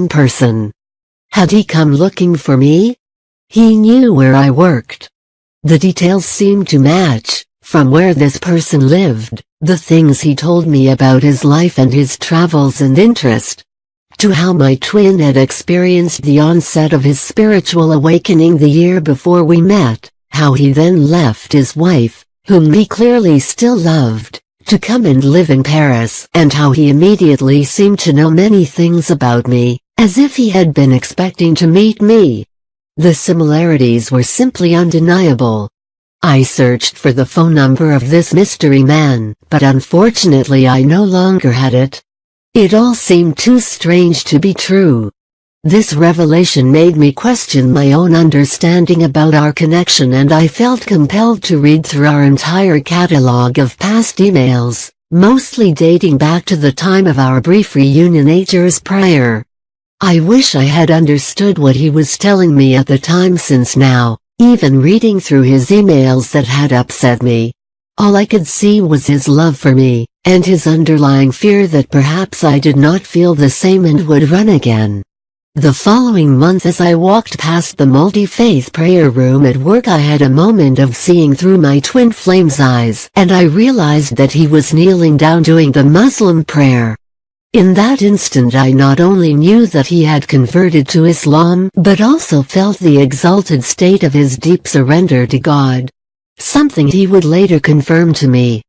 person. Had he come looking for me? He knew where I worked. The details seemed to match, from where this person lived, the things he told me about his life and his travels and interest, to how my twin had experienced the onset of his spiritual awakening the year before we met, how he then left his wife, whom he clearly still loved, to come and live in Paris, and how he immediately seemed to know many things about me, as if he had been expecting to meet me. The similarities were simply undeniable. I searched for the phone number of this mystery man, but unfortunately I no longer had it. It all seemed too strange to be true. This revelation made me question my own understanding about our connection, and I felt compelled to read through our entire catalog of past emails, mostly dating back to the time of our brief reunion 8 years prior. I wish I had understood what he was telling me at the time, since now, even reading through his emails that had upset me, all I could see was his love for me, and his underlying fear that perhaps I did not feel the same and would run again. The following month, as I walked past the multi-faith prayer room at work, I had a moment of seeing through my twin flame's eyes, and I realized that he was kneeling down doing the Muslim prayer. In that instant I not only knew that he had converted to Islam, but also felt the exalted state of his deep surrender to God. Something he would later confirm to me.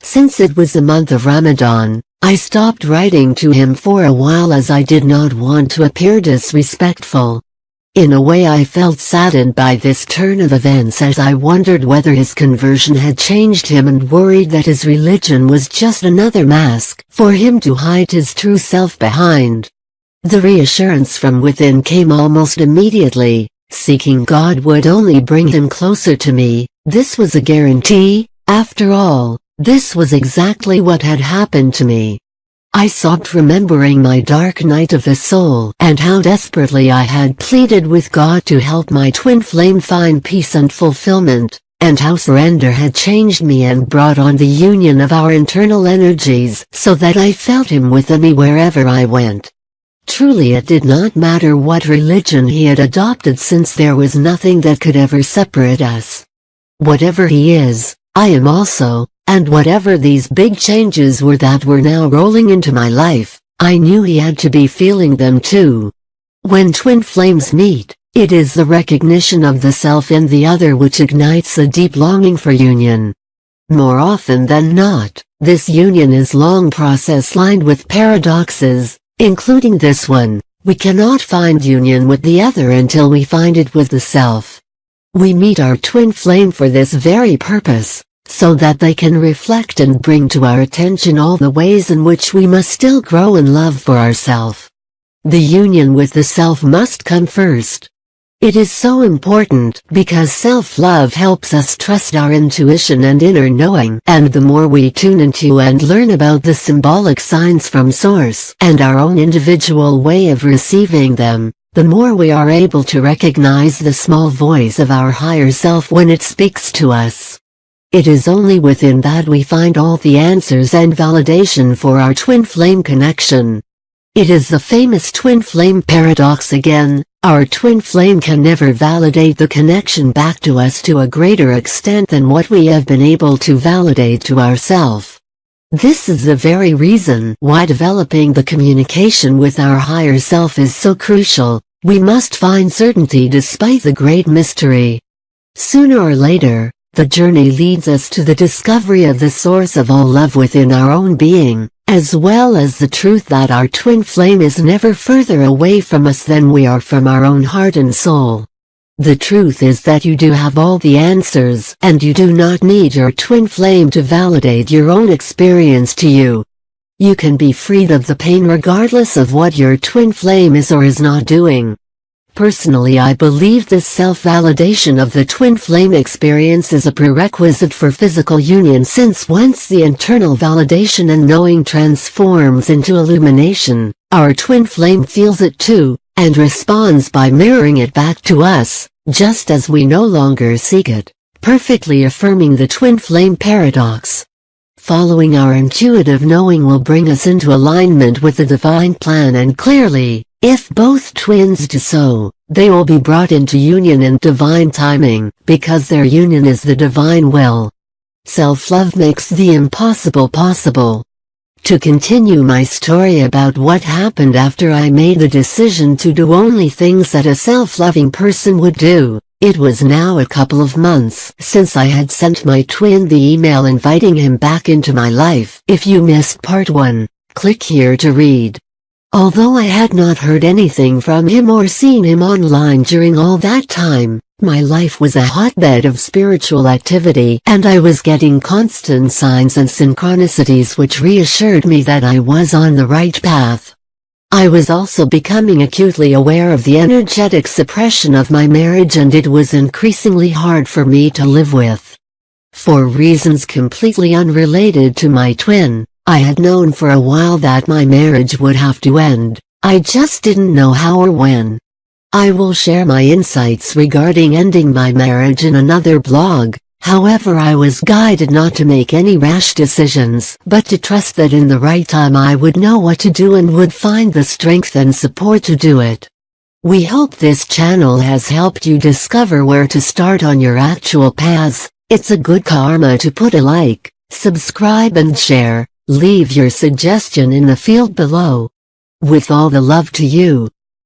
Since it was the month of Ramadan, I stopped writing to him for a while, as I did not want to appear disrespectful. In a way I felt saddened by this turn of events, as I wondered whether his conversion had changed him, and worried that his religion was just another mask for him to hide his true self behind. The reassurance from within came almost immediately. Seeking God would only bring him closer to me. This was a guarantee. After all, this was exactly what had happened to me. I sobbed, remembering my dark night of the soul, and how desperately I had pleaded with God to help my twin flame find peace and fulfillment, and how surrender had changed me and brought on the union of our internal energies, so that I felt him within me wherever I went. Truly, it did not matter what religion he had adopted, since there was nothing that could ever separate us. Whatever he is, I am also. And whatever these big changes were that were now rolling into my life, I knew he had to be feeling them too. When twin flames meet, it is the recognition of the self in the other which ignites a deep longing for union. More often than not, this union is a long process lined with paradoxes, including this one. We cannot find union with the other until we find it with the self. We meet our twin flame for this very purpose, so that they can reflect and bring to our attention all the ways in which we must still grow in love for ourselves. The union with the self must come first. It is so important, because self-love helps us trust our intuition and inner knowing, and the more we tune into and learn about the symbolic signs from Source, and our own individual way of receiving them, the more we are able to recognize the small voice of our higher self when it speaks to us. It is only within that we find all the answers and validation for our twin flame connection. It is the famous twin flame paradox again. Our twin flame can never validate the connection back to us to a greater extent than what we have been able to validate to ourselves. This is the very reason why developing the communication with our higher self is so crucial. We must find certainty despite the great mystery. Sooner or later, the journey leads us to the discovery of the source of all love within our own being, as well as the truth that our twin flame is never further away from us than we are from our own heart and soul. The truth is that you do have all the answers, and you do not need your twin flame to validate your own experience to you. You can be freed of the pain regardless of what your twin flame is or is not doing. Personally, I believe this self-validation of the twin flame experience is a prerequisite for physical union, since once the internal validation and knowing transforms into illumination, our twin flame feels it too, and responds by mirroring it back to us, just as we no longer seek it, perfectly affirming the twin flame paradox. Following our intuitive knowing will bring us into alignment with the divine plan, and clearly, If both twins do so, they will be brought into union in divine timing, because their union is the divine will. Self-love makes the impossible possible. To continue my story about what happened after I made the decision to do only things that a self-loving person would do, it was now a couple of months since I had sent my twin the email inviting him back into my life. If you missed part 1, click here to read. Although I had not heard anything from him or seen him online during all that time, my life was a hotbed of spiritual activity and I was getting constant signs and synchronicities which reassured me that I was on the right path. I was also becoming acutely aware of the energetic suppression of my marriage and it was increasingly hard for me to live with. For reasons completely unrelated to my twin, I had known for a while that my marriage would have to end, I just didn't know how or when. I will share my insights regarding ending my marriage in another blog, however I was guided not to make any rash decisions but to trust that in the right time I would know what to do and would find the strength and support to do it. We hope this channel has helped you discover where to start on your actual paths. It's a good karma to put a like, subscribe and share. Leave your suggestion in the field below. With all the love to you.